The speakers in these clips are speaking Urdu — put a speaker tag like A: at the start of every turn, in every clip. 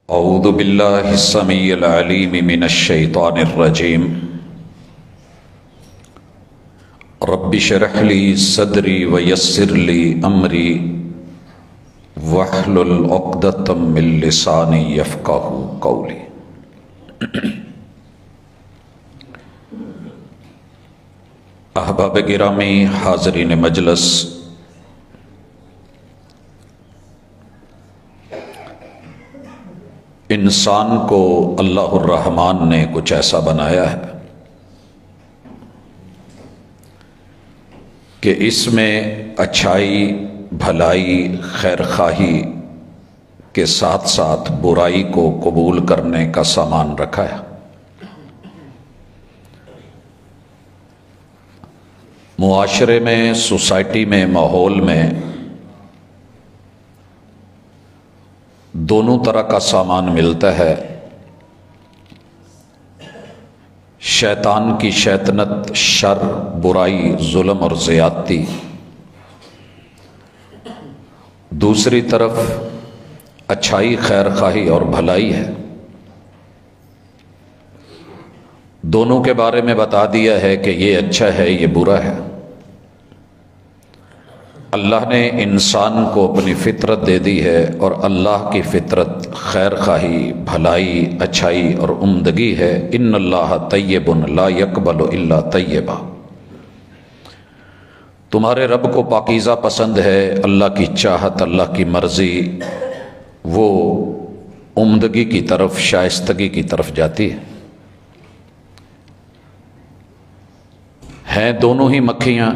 A: اعوذ باللہ السمیع العلیم من الشیطان الرجیم رب اشرح لی صدری ویسر لی امری واحلل عقدۃ من لسانی یفقہوا قولی۔ احباب گرامی، حاضرین مجلس، انسان کو اللہ الرحمن نے کچھ ایسا بنایا ہے کہ اس میں اچھائی، بھلائی، خیر خواہی کے ساتھ ساتھ برائی کو قبول کرنے کا سامان رکھا ہے۔ معاشرے میں، سوسائٹی میں، ماحول میں دونوں طرح کا سامان ملتا ہے۔ شیطان کی شیطنت، شر، برائی، ظلم اور زیادتی، دوسری طرف اچھائی، خیر خواہی اور بھلائی ہے۔ دونوں کے بارے میں بتا دیا ہے کہ یہ اچھا ہے، یہ برا ہے۔ اللہ نے انسان کو اپنی فطرت دے دی ہے، اور اللہ کی فطرت خیر خواہی، بھلائی، اچھائی اور عمدگی ہے۔ ان اللہ طیب لا یقبل الا طیبا۔ تمہارے رب کو پاکیزہ پسند ہے۔ اللہ کی چاہت، اللہ کی مرضی وہ عمدگی کی طرف، شائستگی کی طرف جاتی ہے۔ ہیں دونوں ہی مکھیاں،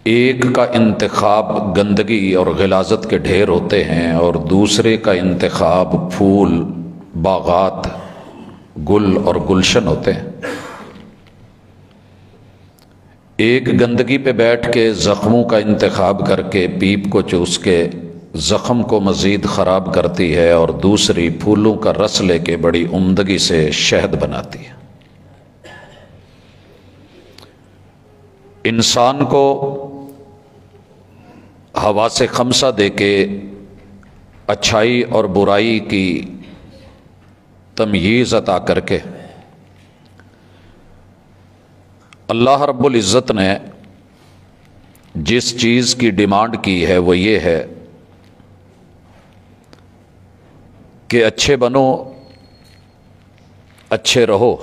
A: ایک کا انتخاب گندگی اور غلاظت کے ڈھیر ہوتے ہیں، اور دوسرے کا انتخاب پھول، باغات، گل اور گلشن ہوتے ہیں۔ ایک گندگی پہ بیٹھ کے زخموں کا انتخاب کر کے پیپ کو چوس کے زخم کو مزید خراب کرتی ہے، اور دوسری پھولوں کا رس لے کے بڑی عمدگی سے شہد بناتی ہے۔ انسان کو حواس خمسہ دے کے اچھائی اور برائی کی تمییز عطا کر کے اللہ رب العزت نے جس چیز کی ڈیمانڈ کی ہے وہ یہ ہے کہ اچھے بنو، اچھے رہو،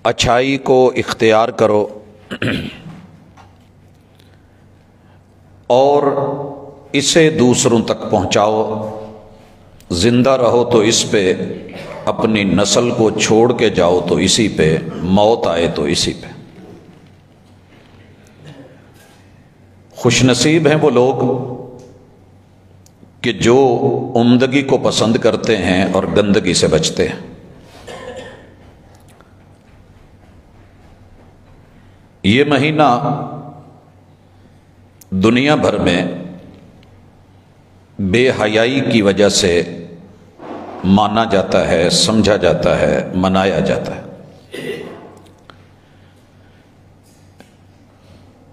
A: اچھائی کو اختیار کرو، اور اسے دوسروں تک پہنچاؤ۔ زندہ رہو تو اس پہ، اپنی نسل کو چھوڑ کے جاؤ تو اسی پہ، موت آئے تو اسی پہ۔ خوش نصیب ہیں وہ لوگ کہ جو عمدگی کو پسند کرتے ہیں اور گندگی سے بچتے ہیں۔ یہ مہینہ دنیا بھر میں بے حیائی کی وجہ سے مانا جاتا ہے، سمجھا جاتا ہے، منایا جاتا ہے۔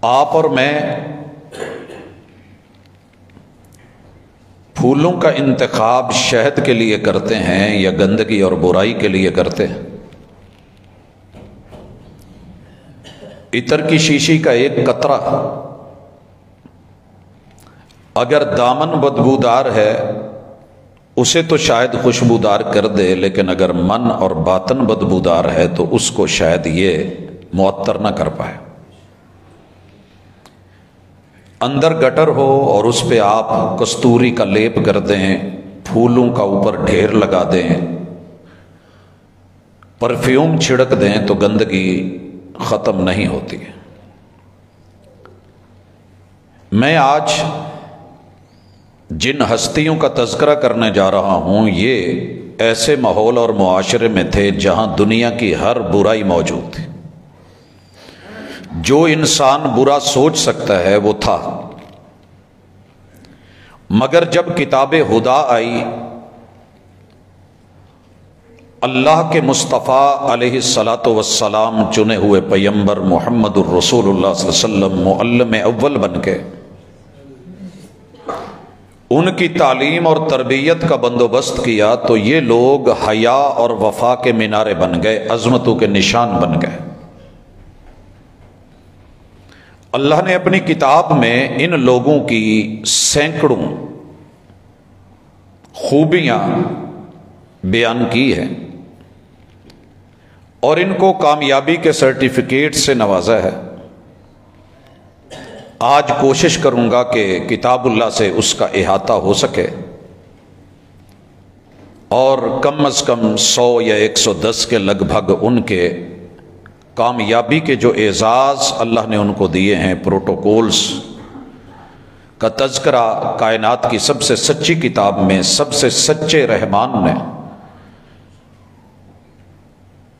A: آپ اور میں پھولوں کا انتخاب شہد کے لیے کرتے ہیں یا گندگی اور برائی کے لیے کرتے ہیں؟ عطر کی شیشی کا ایک قطرہ اگر دامن بدبودار ہے اسے تو شاید خوشبودار کر دے، لیکن اگر من اور باطن بدبودار ہے تو اس کو شاید یہ معطر نہ کر پائے۔ اندر گٹر ہو اور اس پہ آپ کستوری کا لیپ کر دیں، پھولوں کا اوپر ڈھیر لگا دیں، پرفیوم چھڑک دیں تو گندگی ختم نہیں ہوتی۔ میں آج جن ہستیوں کا تذکرہ کرنے جا رہا ہوں یہ ایسے ماحول اور معاشرے میں تھے جہاں دنیا کی ہر برائی موجود تھی۔ جو انسان برا سوچ سکتا ہے وہ تھا، مگر جب کتاب ہدا آئی، اللہ کے مصطفیٰ علیہ الصلاۃ والسلام چنے ہوئے پیغمبر محمد الرسول اللہ صلی اللہ علیہ وسلم معلم اول بن کے ان کی تعلیم اور تربیت کا بندوبست کیا تو یہ لوگ حیا اور وفا کے مینارے بن گئے، عظمتوں کے نشان بن گئے۔ اللہ نے اپنی کتاب میں ان لوگوں کی سینکڑوں خوبیاں بیان کی ہیں اور ان کو کامیابی کے سرٹیفکیٹ سے نوازا ہے۔ آج کوشش کروں گا کہ کتاب اللہ سے اس کا احاطہ ہو سکے اور کم از کم 100 یا 110 کے لگ بھگ ان کے کامیابی کے جو اعزاز اللہ نے ان کو دیے ہیں، پروٹوکولز کا تذکرہ کائنات کی سب سے سچی کتاب میں سب سے سچے رحمان نے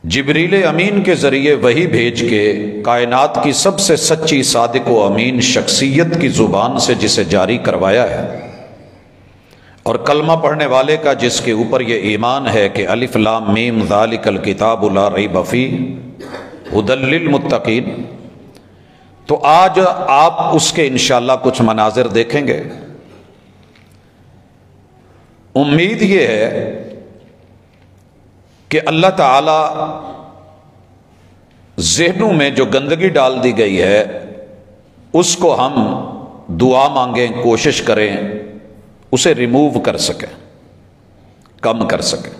A: جبریل امین کے ذریعے وحی بھیج کے کائنات کی سب سے سچی صادق و امین شخصیت کی زبان سے جسے جاری کروایا ہے، اور کلمہ پڑھنے والے کا جس کے اوپر یہ ایمان ہے کہ الف لام میم ذالک الکتاب لا ریب فیہ ھدی للمتقین، تو آج آپ اس کے انشاءاللہ کچھ مناظر دیکھیں گے۔ امید یہ ہے کہ اللہ تعالی ذہنوں میں جو گندگی ڈال دی گئی ہے اس کو ہم دعا مانگیں، کوشش کریں اسے ریموو کر سکیں، کم کر سکیں۔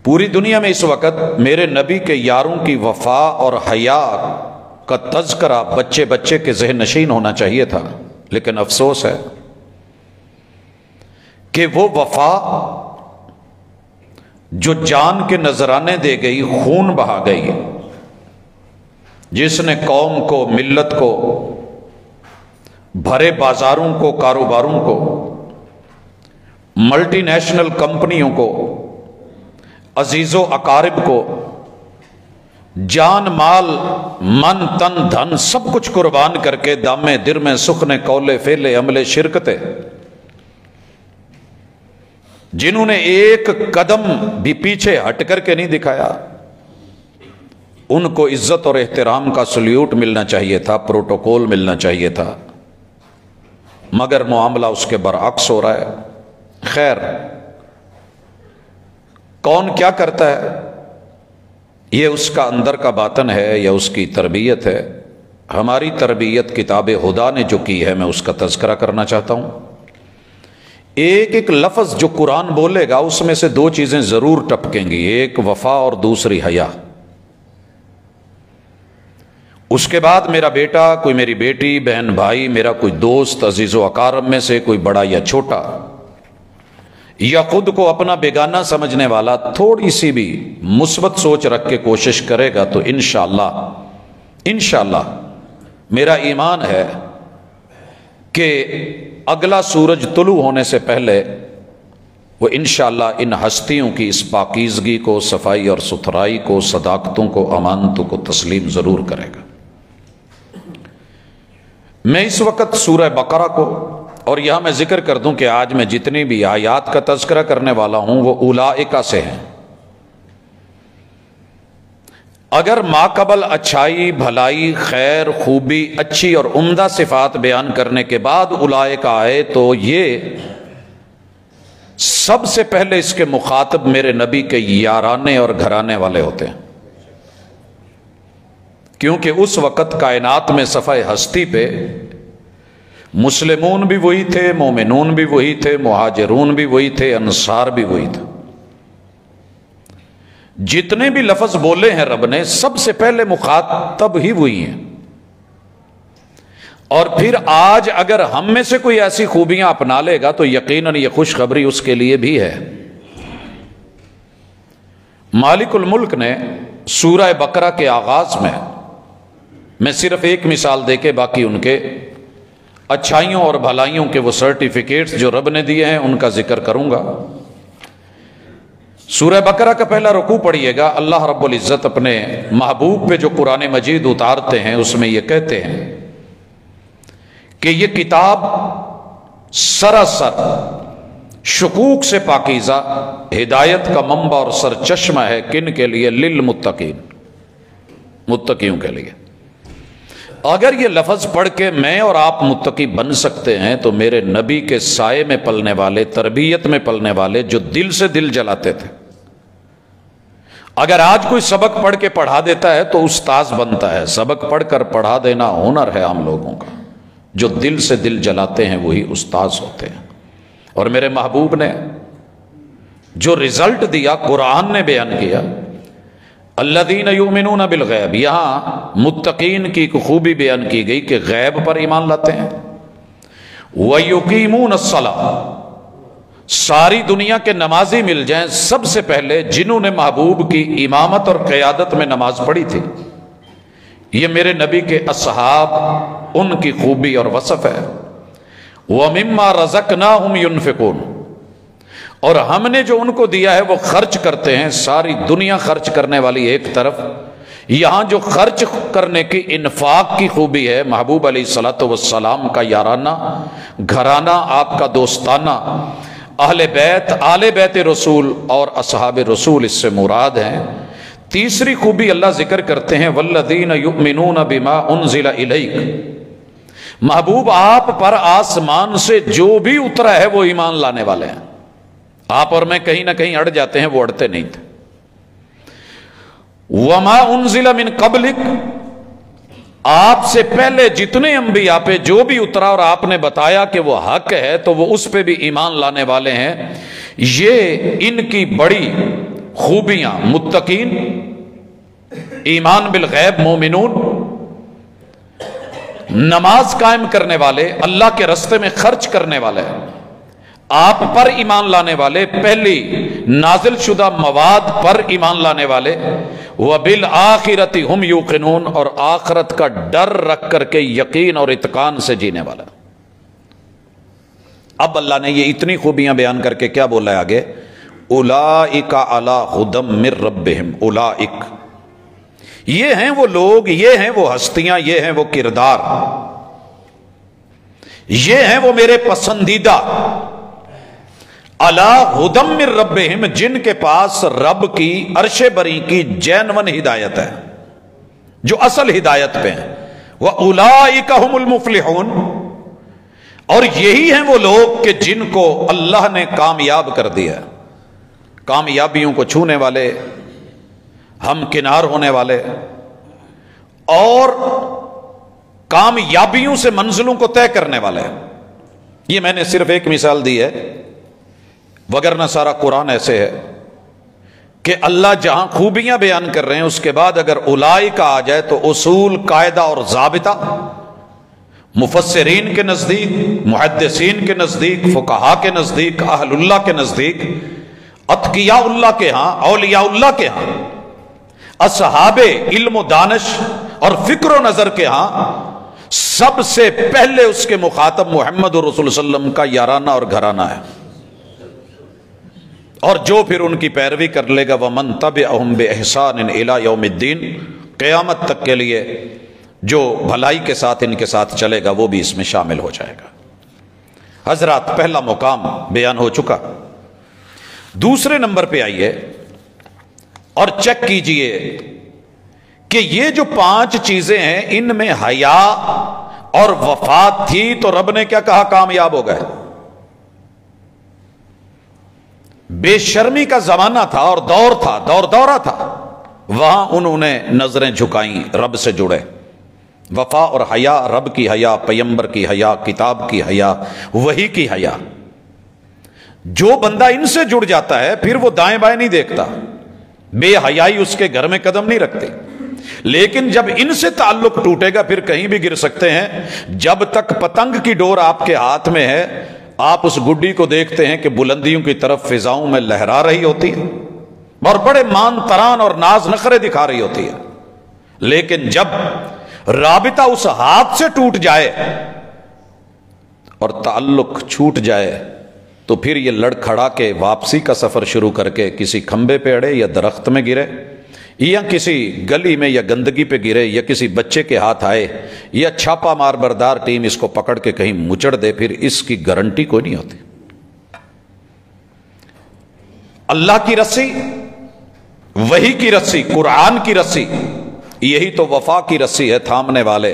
A: پوری دنیا میں اس وقت میرے نبی کے یاروں کی وفا اور حیا کا تذکرہ بچے بچے کے ذہن نشین ہونا چاہیے تھا، لیکن افسوس ہے کہ وہ وفا جو جان کے نذرانے دے گئی، خون بہا گئی، جس نے قوم کو، ملت کو، بھرے بازاروں کو، کاروباروں کو، ملٹی نیشنل کمپنیوں کو، عزیز و اقارب کو، جان مال من تن دھن سب کچھ قربان کر کے دامے درمے سخنے قولے فعلے عملے شرکتے، جنہوں نے ایک قدم بھی پیچھے ہٹ کر کے نہیں دکھایا، ان کو عزت اور احترام کا سلیوٹ ملنا چاہیے تھا، پروٹوکول ملنا چاہیے تھا، مگر معاملہ اس کے برعکس ہو رہا ہے۔ خیر، کون کیا کرتا ہے یہ اس کا اندر کا باطن ہے یا اس کی تربیت ہے۔ ہماری تربیت کتاب خدا نے جو کی ہے میں اس کا تذکرہ کرنا چاہتا ہوں۔ ایک ایک لفظ جو قرآن بولے گا اس میں سے دو چیزیں ضرور ٹپکیں گی، ایک وفا اور دوسری حیا۔ اس کے بعد میرا بیٹا، کوئی میری بیٹی، بہن بھائی، میرا کوئی دوست، عزیز و اقارب میں سے کوئی بڑا یا چھوٹا، یا خود کو اپنا بیگانہ سمجھنے والا تھوڑی سی بھی مثبت سوچ رکھ کے کوشش کرے گا تو انشاءاللہ میرا ایمان ہے کہ اگلا سورج طلوع ہونے سے پہلے وہ انشاءاللہ ان ہستیوں کی اس پاکیزگی کو، صفائی اور ستھرائی کو، صداقتوں کو، امانتوں کو تسلیم ضرور کرے گا۔ میں اس وقت سورہ بقرہ کو، اور یہاں میں ذکر کر دوں کہ آج میں جتنی بھی آیات کا تذکرہ کرنے والا ہوں وہ اولائکا سے ہیں۔ اگر ماقبل اچھائی، بھلائی، خیر، خوبی، اچھی اور عمدہ صفات بیان کرنے کے بعد اولائکا آئے تو یہ سب سے پہلے اس کے مخاطب میرے نبی کے یارانے اور گھرانے والے ہوتے ہیں، کیونکہ اس وقت کائنات میں صفحہ ہستی پہ مسلمون بھی وہی تھے، مومنون بھی وہی تھے، مہاجرون بھی وہی تھے، انصار بھی وہی تھے۔ جتنے بھی لفظ بولے ہیں رب نے سب سے پہلے مخاطب ہی وہی ہیں۔ اور پھر آج اگر ہم میں سے کوئی ایسی خوبیاں اپنا لے گا تو یقیناً یہ خوشخبری اس کے لیے بھی ہے۔ مالک الملک نے سورہ بقرہ کے آغاز میں صرف ایک مثال دے کے باقی ان کے اچھائیوں اور بھلائیوں کے وہ سرٹیفکیٹس جو رب نے دیے ہیں ان کا ذکر کروں گا۔ سورہ بقرہ کا پہلا رکوع پڑھیے گا۔ اللہ رب العزت اپنے محبوب پہ جو قرآن مجید اتارتے ہیں اس میں یہ کہتے ہیں کہ یہ کتاب سراسر شکوک سے پاکیزہ، ہدایت کا منبع اور سرچشمہ ہے، کن کے لیے؟ للمتقین، متقیوں کے لیے۔ اگر یہ لفظ پڑھ کے میں اور آپ متقی بن سکتے ہیں تو میرے نبی کے سائے میں پلنے والے، تربیت میں پلنے والے، جو دل سے دل جلاتے تھے، اگر آج کوئی سبق پڑھ کے پڑھا دیتا ہے تو استاذ بنتا ہے، سبق پڑھ کر پڑھا دینا ہنر ہے عام لوگوں کا، جو دل سے دل جلاتے ہیں وہی استاذ ہوتے ہیں۔ اور میرے محبوب نے جو رزلٹ دیا قرآن نے بیان کیا، الذین یؤمنون بالغیب، یہاں متقین کی خوبی بیان کی گئی کہ غیب پر ایمان لاتے ہیں۔ وَيُقِيمُونَ الصَّلَاةَ، ساری دنیا کے نمازی مل جائیں، سب سے پہلے جنہوں نے محبوب کی امامت اور قیادت میں نماز پڑھی تھی، یہ میرے نبی کے اصحاب، ان کی خوبی اور وصف ہے۔ وَمِمَّا رَزَقْنَاهُمْ يُنْفِقُونَ، اور ہم نے جو ان کو دیا ہے وہ خرچ کرتے ہیں۔ ساری دنیا خرچ کرنے والی ایک طرف، یہاں جو خرچ کرنے کی انفاق کی خوبی ہے، محبوب علیہ الصلوۃ والسلام کا یارانہ، گھرانہ آپ کا دوستانہ، اہل بیت، آل بیت رسول اور اصحاب رسول اس سے مراد ہیں۔ تیسری خوبی اللہ ذکر کرتے ہیں، والذین یؤمنون بما انزل الیک، محبوب آپ پر آسمان سے جو بھی اترا ہے وہ ایمان لانے والے ہیں۔ آپ اور میں کہیں نہ کہیں اڑ جاتے ہیں، وہ اڑتے نہیں تھے۔ وما انزل من قبلک، آپ سے پہلے جتنے انبیاء پہ جو بھی اترا اور آپ نے بتایا کہ وہ حق ہے تو وہ اس پہ بھی ایمان لانے والے ہیں۔ یہ ان کی بڑی خوبیاں، متقین، ایمان بالغیب، مومنون، نماز قائم کرنے والے، اللہ کے رستے میں خرچ کرنے والے، آپ پر ایمان لانے والے، پہلی نازل شدہ مواد پر ایمان لانے والے، وَبِالْآخِرَةِ هُمْ يُوقِنُونَ، اور آخرت کا ڈر رکھ کر کے یقین اور اتقان سے جینے والا۔ اب اللہ نے یہ اتنی خوبیاں بیان کر کے کیا بولا ہے آگے؟ اولئک علی ھدی من ربہم، اولئک، یہ ہیں وہ لوگ، یہ ہیں وہ ہستیاں، یہ ہیں وہ کردار، یہ ہیں وہ میرے پسندیدہ، علی ھدی من ربہم، جن کے پاس رب کی عرش بری کی جینون ہدایت ہے، جو اصل ہدایت پہ ہیں۔ وَأُولَئِكَ هُمُ الْمُفْلِحُونَ، اور یہی ہیں وہ لوگ کہ جن کو اللہ نے کامیاب کر دیا، کامیابیوں کو چھونے والے، ہم کنار ہونے والے، اور کامیابیوں سے منزلوں کو طے کرنے والے۔ یہ میں نے صرف ایک مثال دی ہے، وگرنہ سارا قرآن ایسے ہے کہ اللہ جہاں خوبیاں بیان کر رہے ہیں اس کے بعد اگر اولئک آ جائے تو اصول، قاعدہ اور ضابطہ مفسرین کے نزدیک، محدثین کے نزدیک، فقہاء کے نزدیک، اہل اللہ کے نزدیک، اتقیاء اللہ کے ہاں، اولیاء اللہ کے ہاں، اصحاب علم و دانش اور فکر و نظر کے ہاں، سب سے پہلے اس کے مخاطب محمد رسول صلی اللہ علیہ وسلم کا یارانہ اور گھرانہ ہے، اور جو پھر ان کی پیروی کر لے گا وَمَن تَبِعَهُمْ بِإِحْسَانٍ إِلَىٰ يَوْمِ الدِّينِ، قیامت تک کے لیے جو بھلائی کے ساتھ ان کے ساتھ چلے گا وہ بھی اس میں شامل ہو جائے گا۔ حضرات، پہلا مقام بیان ہو چکا، دوسرے نمبر پہ آئیے اور چیک کیجئے کہ یہ جو 5 چیزیں ہیں ان میں حیا اور وفات تھی تو رب نے کیا کہا؟ کامیاب ہو گئے۔ بے شرمی کا زمانہ تھا اور دور تھا، دور دورہ تھا، وہاں انہوں نے نظریں جھکائیں، رب سے جڑے۔ وفا اور حیا، رب کی حیا، پیمبر کی حیا، کتاب کی حیا، وحی کی حیا۔ جو بندہ ان سے جڑ جاتا ہے پھر وہ دائیں بائیں نہیں دیکھتا، بے حیائی اس کے گھر میں قدم نہیں رکھتے، لیکن جب ان سے تعلق ٹوٹے گا پھر کہیں بھی گر سکتے ہیں۔ جب تک پتنگ کی ڈور آپ کے ہاتھ میں ہے، آپ اس گڈی کو دیکھتے ہیں کہ بلندیوں کی طرف فضاؤں میں لہرا رہی ہوتی ہے اور بڑے مان تران اور ناز نخرے دکھا رہی ہوتی ہے، لیکن جب رابطہ اس ہاتھ سے ٹوٹ جائے اور تعلق چھوٹ جائے تو پھر یہ لڑکھڑا کے واپسی کا سفر شروع کر کے کسی کھمبے پہ اڑے یا درخت میں گرے یا کسی گلی میں یا گندگی پہ گرے یا کسی بچے کے ہاتھ آئے یا چھاپا مار بردار ٹیم اس کو پکڑ کے کہیں مچڑ دے، پھر اس کی گارنٹی کوئی نہیں ہوتی۔ اللہ کی رسی، وحی کی رسی، قرآن کی رسی، یہی تو وفا کی رسی ہے، تھامنے والے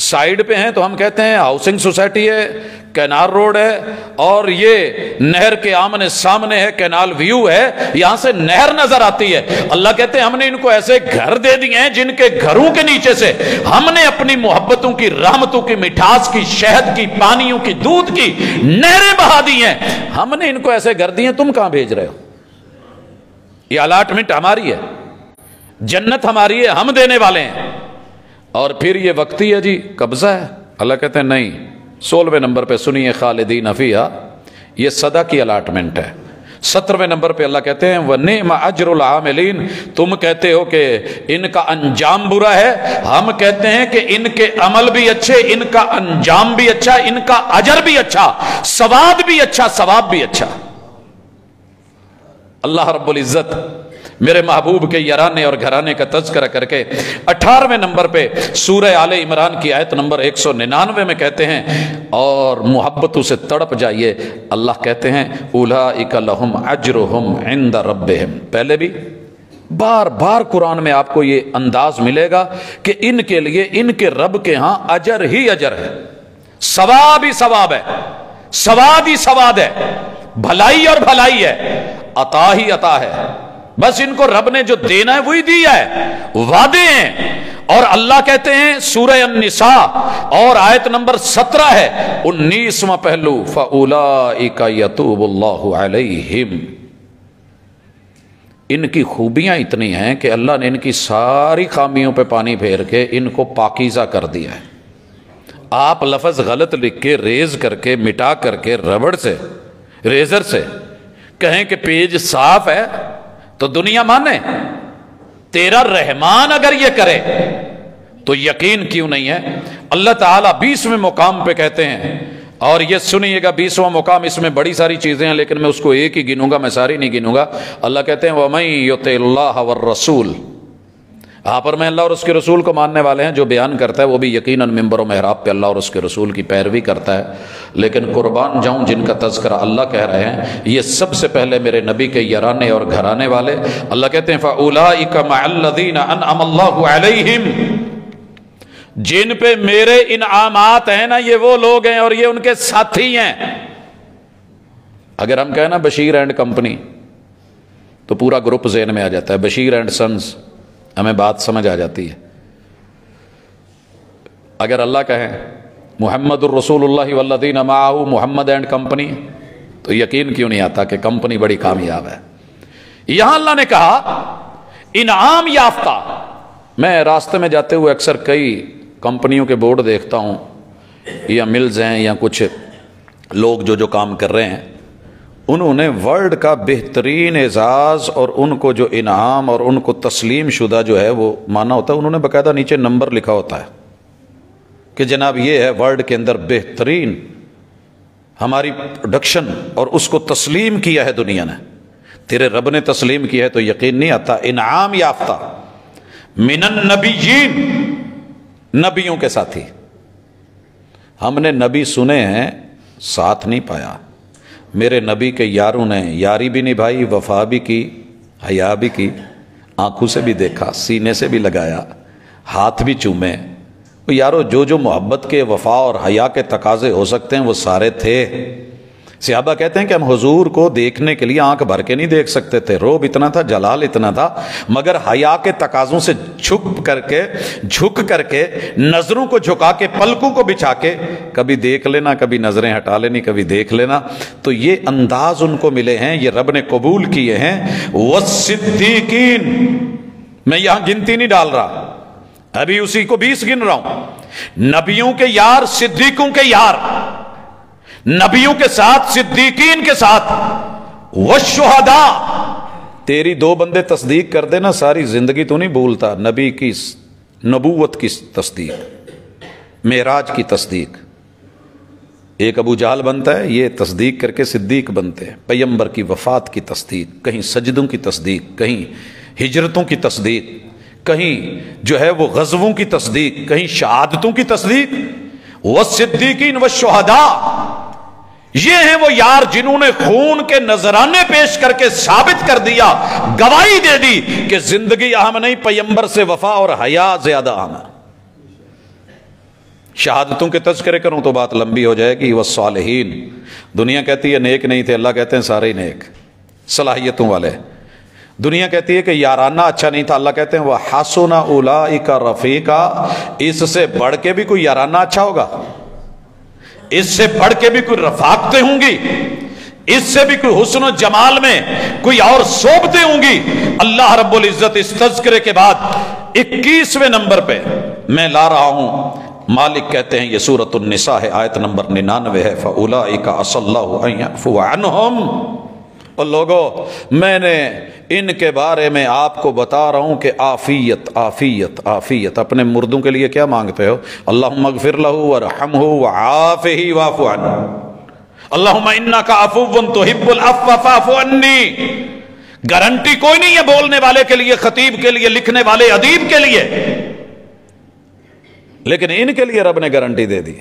A: سائیڈ پہ ہیں تو ہم کہتے ہیں ہاؤسنگ سوسائٹی ہے، کینال روڈ ہے، اور یہ نہر کے آمنے سامنے ہے، کینال ویو ہے، یہاں سے نہر نظر آتی ہے۔ اللہ کہتے ہیں ہم نے ان کو ایسے گھر دے دیے ہیں جن کے گھروں کے نیچے سے ہم نے اپنی محبتوں کی، رحمتوں کی، مٹھاس کی، شہد کی، پانیوں کی، دودھ کی نہریں بہا دی ہیں۔ ہم نے ان کو ایسے گھر دیے ہیں، تم کہاں بھیج رہے ہو؟ یہ الاٹمنٹ ہماری ہے، جنت ہماری ہے، ہم دینے والے ہیں۔ اور پھر یہ وقتی ہے جی، قبضہ ہے۔ اللہ کہتے ہیں نہیں، 16ویں نمبر پہ سنیے خالدین فیہا، یہ سدا کی الاٹمنٹ ہے۔ 17ویں نمبر پہ اللہ کہتے ہیں وَنِعْمَ أَجْرُ الْعَامِلِينَ، تم کہتے ہو کہ ان کا انجام برا ہے، ہم کہتے ہیں کہ ان کے عمل بھی اچھے، ان کا انجام بھی اچھا، ان کا اجر بھی اچھا، ثواب بھی اچھا، ثواب بھی اچھا۔ اللہ رب العزت میرے محبوب کے یارانے اور گھرانے کا تذکرہ کر کے 18ویں نمبر پہ سورہ آل عمران کی آیت نمبر 199 میں کہتے ہیں، اور محبتوں سے تڑپ جائیے، اللہ کہتے ہیں اولئک لہم اجرہم عند ربہم۔ پہلے بھی بار بار قرآن میں آپ کو یہ انداز ملے گا کہ ان کے لیے ان کے رب کے ہاں اجر ہی اجر ہے، ثواب ہی ثواب ہے، سواد ہی سواد ہے، بھلائی اور بھلائی ہے، عطا ہی عطا ہے۔ بس ان کو رب نے جو دینا ہے وہی دیا ہے، وعدے ہیں۔ اور اللہ کہتے ہیں سورہ النساء اور آیت نمبر 17 ہے 19واں پہلو فَأُولَئِكَ يَتُوبُ اللَّهُ عَلَيْهِمْ۔ ان کی خوبیاں اتنی ہیں کہ اللہ نے ان کی ساری خامیوں پہ پانی پھیر کے ان کو پاکیزہ کر دیا ہے۔ آپ لفظ غلط لکھ کے، ریز کر کے، مٹا کر کے، ربڑ سے، ریزر سے کہیں کہ پیج صاف ہے تو دنیا مانے؟ تیرا رحمان اگر یہ کرے تو یقین کیوں نہیں ہے؟ اللہ تعالیٰ 20ویں مقام پہ کہتے ہیں، اور یہ سنیے گا 20واں مقام، اس میں بڑی ساری چیزیں ہیں لیکن میں اس کو ایک ہی گنوں گا، میں ساری نہیں گنوں گا۔ اللہ کہتے ہیں وَمَن يُطِعِ اللَّهَ وَالرَّسُولَ، یہاں پر میں اللہ اور اس کے رسول کو ماننے والے ہیں، جو بیان کرتا ہے وہ بھی یقیناً ممبر و محراب پہ اللہ اور اس کے رسول کی پیروی کرتا ہے، لیکن قربان جاؤں جن کا تذکرہ اللہ کہہ رہے ہیں یہ سب سے پہلے میرے نبی کے یارانے اور گھرانے والے۔ اللہ کہتے ہیں فَأُولَئِكَ مَعَ الَّذِينَ أَنْعَمَ اللَّهُ عَلَيْهِمْ، جن پہ میرے انعامات ہیں نا، یہ وہ لوگ ہیں اور یہ ان کے ساتھی ہیں۔ اگر ہم کہیں نا بشیر اینڈ کمپنی تو پورا گروپ ذہن میں آ جاتا ہے، بشیر اینڈ سنز، ہمیں بات سمجھ آ جاتی ہے۔ اگر اللہ کہیں محمد الرسول اللہ والذین معہ محمد اینڈ کمپنی تو یقین کیوں نہیں آتا کہ کمپنی بڑی کامیاب ہے۔ یہاں اللہ نے کہا انعام یافتہ۔ میں راستے میں جاتے ہوئے اکثر کئی کمپنیوں کے بورڈ دیکھتا ہوں، یا ملز ہیں یا کچھ لوگ جو کام کر رہے ہیں، انہوں نے ورلڈ کا بہترین اعزاز اور ان کو جو انعام اور ان کو تسلیم شدہ جو ہے وہ مانا ہوتا ہے، انہوں نے باقاعدہ نیچے نمبر لکھا ہوتا ہے کہ جناب یہ ہے ورلڈ کے اندر بہترین ہماری پروڈکشن، اور اس کو تسلیم کیا ہے دنیا نے۔ تیرے رب نے تسلیم کیا ہے تو یقین نہیں آتا۔ انعام یافتہ من النبیین، نبیوں کے ساتھی۔ ہم نے نبی سنے ہیں، ساتھ نہیں پایا۔ میرے نبی کے یاروں نے یاری بھی نبھائی، وفا بھی کی، حیا بھی کی، آنکھوں سے بھی دیکھا، سینے سے بھی لگایا، ہاتھ بھی چومے۔ یارو جو محبت کے، وفا اور حیا کے تقاضے ہو سکتے ہیں وہ سارے تھے۔ صحابہ کہتے ہیں کہ ہم حضور کو دیکھنے کے لیے آنکھ بھر کے نہیں دیکھ سکتے تھے، روب اتنا تھا، جلال اتنا تھا، مگر حیا کے تقاضوں سے جھک کر کے نظروں کو جھکا کے، پلکوں کو بچھا کے، کبھی دیکھ لینا، کبھی نظریں ہٹا لینی، کبھی دیکھ لینا۔ تو یہ انداز ان کو ملے ہیں، یہ رب نے قبول کیے ہیں۔ والصدیقین، میں یہاں گنتی نہیں ڈال رہا، ابھی اسی کو 20 گن رہا ہوں۔ نبیوں کے یار، صدیقوں کے یار، نبیوں کے ساتھ، صدیقین کے ساتھ، والشہداء۔ تیری 2 بندے تصدیق کر دینا، ساری زندگی تو نہیں بھولتا۔ نبی کی نبوت کی تصدیق، معراج کی تصدیق، ایک ابو جہل بنتا ہے، یہ تصدیق کر کے صدیق بنتے ہیں۔ پیغمبر کی وفات کی تصدیق، کہیں سجدوں کی تصدیق، کہیں ہجرتوں کی تصدیق، کہیں جو ہے وہ غزووں کی تصدیق، کہیں شہادتوں کی تصدیق۔ والصدیقین والشہداء، یہ ہیں وہ یار جنہوں نے خون کے نذرانے پیش کر کے ثابت کر دیا، گواہی دے دی کہ زندگی اہم نہیں، پیغمبر سے وفا اور حیا زیادہ اہم ہے۔ شہادتوں کے تذکرے کروں تو بات لمبی ہو جائے گی. والصالحین، دنیا کہتی ہے نیک نہیں تھے، اللہ کہتے ہیں سارے ہی نیک صلاحیتوں والے. دنیا کہتی ہے کہ یارانہ اچھا نہیں تھا، اللہ کہتے ہیں وَحَسُنَ أُولَٰئِكَ رَفِيقًا. اس سے بڑھ کے بھی کوئی یارانہ اچھا ہوگا، اس سے بڑھ کے بھی کوئی رفاقتیں ہوں گی، اس سے بھی کوئی حسن و جمال میں کوئی اور صحبتیں ہوں گی. اللہ رب العزت اس تذکرے کے بعد 21ویں نمبر پہ میں لا رہا ہوں. مالک کہتے ہیں یہ سورۃ النساء ہے، آیت نمبر 99 ہے. فَأُولَٰئِكَ عَسَى اللَّهُ أَن يَعْفُوَ عَنْهُمْ. اور لوگو میں نے ان کے بارے میں آپ کو بتا رہا ہوں کہ عافیت عافیت عافیت. اپنے مردوں کے لیے کیا مانگتے ہو؟ اللہم اغفر لہ ورحمہ وعافہ واعف عنہ. اللہم انک عفو تحب العفو فاعف عنی. گارنٹی کوئی نہیں ہے بولنے والے کے لیے، خطیب کے لیے، لکھنے والے ادیب کے لیے، لیکن ان کے لیے رب نے گارنٹی دے دی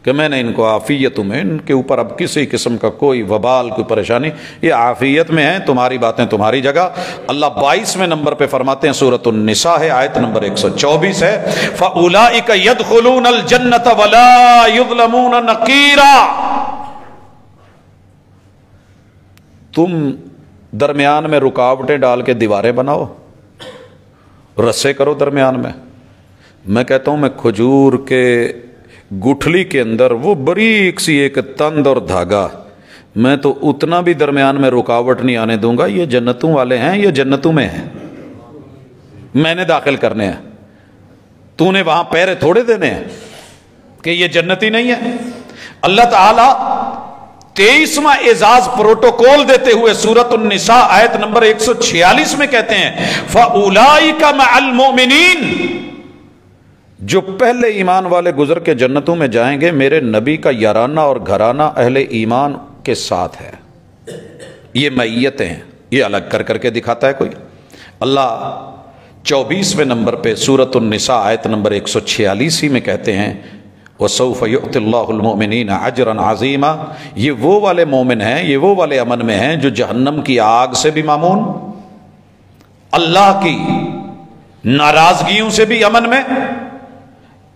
A: کہ میں نے ان کو عافیت میں، ان کے اوپر اب کسی قسم کا کوئی وبال، کوئی پریشانی، یہ عافیت میں ہیں. تمہاری باتیں تمہاری جگہ. اللہ 22ویں نمبر پہ فرماتے ہیں، سورۃ النساء ہے، آیت نمبر 124 ہے. فَأُولَٰئِكَ يَدْخُلُونَ الْجَنَّةَ وَلَا يُظْلَمُونَ نَقِيرًا. تم درمیان میں رکاوٹیں ڈال کے دیواریں بناؤ، رسے کرو درمیان میں. میں کہتا ہوں میں کھجور کے گٹھلی کے اندر وہ باریک سی ایک تند اور دھاگا، میں تو اتنا بھی درمیان میں رکاوٹ نہیں آنے دوں گا. یہ جنتوں والے ہیں، یہ جنتوں میں ہیں، میں نے داخل کرنے ہیں. تو نے وہاں پیرے تھوڑے دینے ہیں کہ یہ جنتی نہیں ہے. اللہ تعالی 23واں اعزاز پروٹوکول دیتے ہوئے سورۃ النساء آیت نمبر 146 میں کہتے ہیں فَأُولَٰئِكَ مَعَ الْمُؤْمِنِينَ. جو پہلے ایمان والے گزر کے جنتوں میں جائیں گے، میرے نبی کا یارانہ اور گھرانہ اہل ایمان کے ساتھ ہے. یہ معیتیں ہیں، یہ الگ کر کر کے دکھاتا ہے کوئی. اللہ 24ویں نمبر پہ سورۃ النساء آیت نمبر 146 ہی میں کہتے ہیں وَسَوْفَ يُؤْتِ اللَّهُ الْمُؤْمِنِينَ أَجْرًا عَظِيمًا. یہ وہ والے مومن ہیں، یہ وہ والے امن میں ہیں جو جہنم کی آگ سے بھی مامون، اللہ کی ناراضگیوں سے بھی امن میں.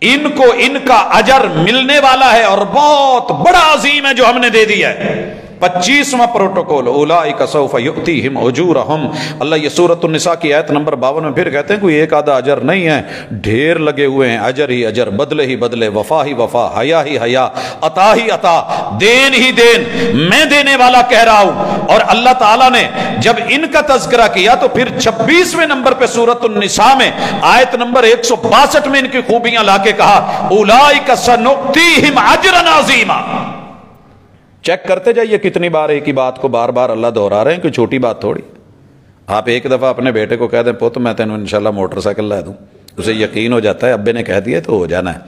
A: ان کو ان کا اجر ملنے والا ہے اور بہت بڑا عظیم ہے جو ہم نے دے دیا ہے. 25واں پروٹوکول اولئک سوف یؤتیہم اجورہم. اللہ یہ سورۃ النساء کی آیت نمبر 52 میں پھر کہتے ہیں کوئی ایک آدھا اجر نہیں ہے، ڈھیر لگے ہوئے ہیں. اجر ہی اجر، بدلے ہی بدلے، وفا ہی وفا، حیا ہی حیا، عطا ہی عطا، دین ہی دین. میں دینے والا کہہ رہا ہوں. اور اللہ تعالیٰ نے جب ان کا تذکرہ کیا تو پھر 26ویں نمبر پہ سورۃ النساء میں آیت نمبر 162 میں ان کی خوبیاں لا کے کہا اولئک سنؤتیہم اجرا عظیما. چیک کرتے جائیے کتنی بار ایک ہی بات کو بار بار اللہ دہرا رہے ہیں، کوئی چھوٹی بات تھوڑی. آپ ایک دفعہ اپنے بیٹے کو کہہ دیں پوت میں تینوں انشاءاللہ موٹر سائیکل لا دوں، اسے یقین ہو جاتا ہے ابے نے کہہ دیا تو ہو جانا ہے.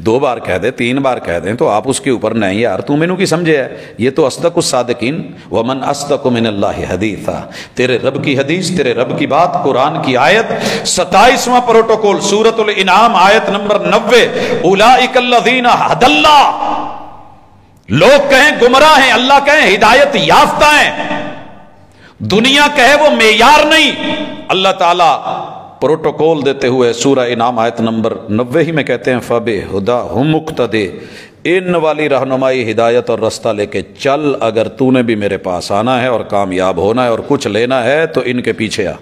A: 2 بار کہہ دیں، 3 بار کہہ دیں تو آپ اس کے اوپر نہیں یار تو مینوں کی سمجھے ہے. یہ تو اصدق الصادقین ومن اصدق من اللہ حدیثا. تیرے رب کی حدیث، تیرے رب کی بات، قرآن کی آیت. 27واں پروٹوکول سورۃ الانعام آیت نمبر 90 اولئک الذین ھدی اللہ. لوگ کہیں گمراہ ہیں، اللہ کہیں ہدایت یافتہ ہیں. دنیا کہے وہ معیار نہیں. اللہ تعالیٰ پروٹوکول دیتے ہوئے سورہ انعام آیت نمبر 90 ہی میں کہتے ہیں فَبِهُدَاهُمْ مُقْتَدِي. ان والی رہنمائی، ہدایت اور رستہ لے کے چل. اگر تو نے بھی میرے پاس آنا ہے اور کامیاب ہونا ہے اور کچھ لینا ہے تو ان کے پیچھے آ،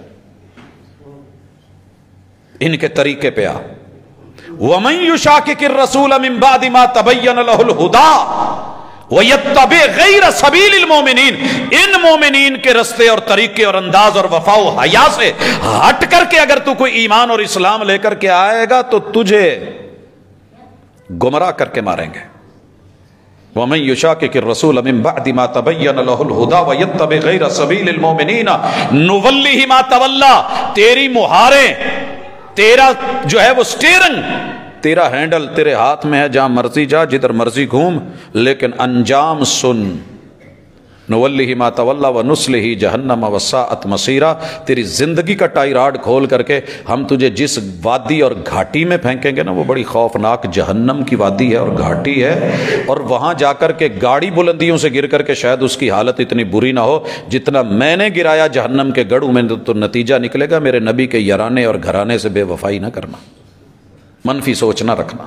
A: ان کے طریقے پہ آ. وَمَن يُشَاقِقِ الرَّسُولَ مِن بَعْدِ مَا تَبَيَّنَ لَهُ الْهُدَىٰ وَيَتَّبِعْ غَيْرَ سَبِيلِ الْمُؤْمِنِينَ. ان مومنین کے رستے اور طریقے اور انداز اور وفا و حیا سے ہٹ کر کے اگر تو کوئی ایمان اور اسلام لے کر کے آئے گا تو تجھے گمراہ کر کے ماریں گے. وَمَن يُشَاقِقِ الرَّسُولَ مِن بَعْدِ مَا تَبَيَّنَ لَهُ الْهُدَىٰ وَيَتَّبِعْ غَيْرَ سَبِيلِ الْمُؤْمِنِينَ نُوَلِّهِ مَا تَوَلَّىٰ. تیری مہاریں، تیرا جو ہے وہ سٹیئرنگ، تیرا ہینڈل تیرے ہاتھ میں ہے، جہاں مرضی جا، جدھر مرضی گھوم، لیکن انجام سن. نولیہ ما تولیٰ ونصلہ جہنم وساءت مصیرا. تیری زندگی کا ٹائی راڈ کھول کر کے ہم تجھے جس وادی اور گھاٹی میں پھینکیں گے نا، وہ بڑی خوفناک جہنم کی وادی ہے اور گھاٹی ہے. اور وہاں جا کر کے گاڑی بلندیوں سے گر کر کے شاید اس کی حالت اتنی بری نہ ہو جتنا میں نے گرایا جہنم کے گڑھوں میں. تو نتیجہ نکلے گا میرے نبی کے یارانے اور گھرانے سے بے وفائی نہ کرنا، منفی سوچ نہ رکھنا.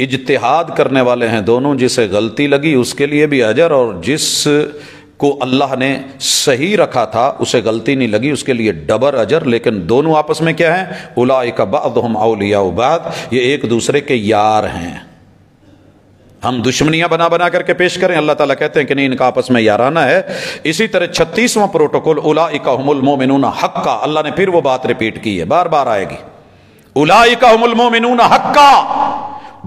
A: اجتہاد کرنے والے ہیں دونوں، جسے غلطی لگی اس کے لیے بھی اجر، اور جس کو اللہ نے صحیح رکھا تھا اسے غلطی نہیں لگی اس کے لیے ڈبل اجر۔ لیکن دونوں آپس میں کیا ہیں؟ اولئک بعضهم اولیاء بعض، یہ ایک دوسرے کے یار ہیں۔ ہم دشمنیاں بنا بنا کر کے پیش کریں، اللہ تعالیٰ کہتے ہیں کہ نہیں، ان کا آپس میں یارانہ ہے۔ اسی طرح 36واں پروٹوکول اولئک هم المؤمنون حقا، اللہ نے پھر وہ بات ریپیٹ کی ہے، بار بار آئے گی۔ اولئک هم المؤمنون حقا،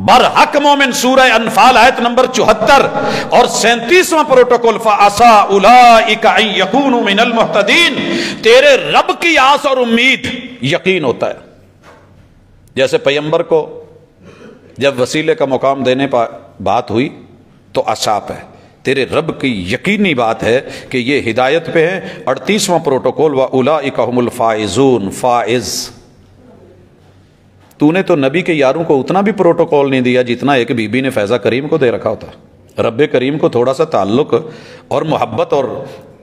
A: برحق مومن، سورہ انفال آیت نمبر 74 اور 37واں پروٹوکول فعسى اولئک ان یکونوا من المہتدین، تیرے رب کی آس اور امید یقین ہوتا ہے۔ جیسے پیغمبر کو جب وسیلے کا مقام دینے پر بات ہوئی تو اصحاب ہے، تیرے رب کی یقینی بات ہے کہ یہ ہدایت پہ ہے۔ 38واں پروٹوکول واولئک هم الفائزون، فائز، تو نے تو نبی کے یاروں کو اتنا بھی پروٹوکول نہیں دیا جتنا ایک بی بی نے فیضہ کریم کو دے رکھا ہوتا۔ رب کریم کو تھوڑا سا تعلق اور محبت اور